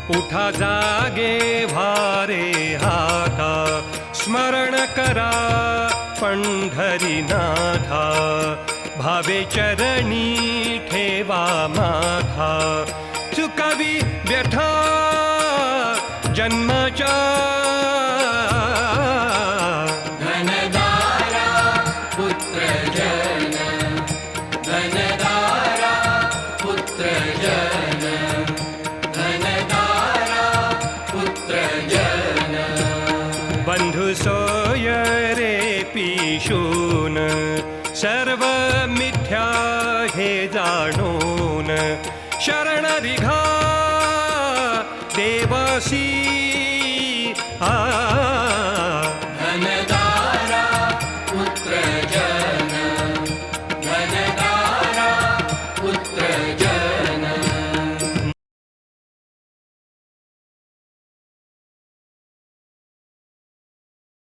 उठा जागे भारे हाता, स्मरण करा पंढरीनाथा, भावे चरणी ठेवा माथा, चुकावी व्यथा जन्माच्या. धनदारा पुत्र जन, धनदारा पुत्र जन, धनदारा पुत्र जन. बंधु सोय रे पिशून, सर्व मिथ्या हे जाणून, शरण रिघा देवासी.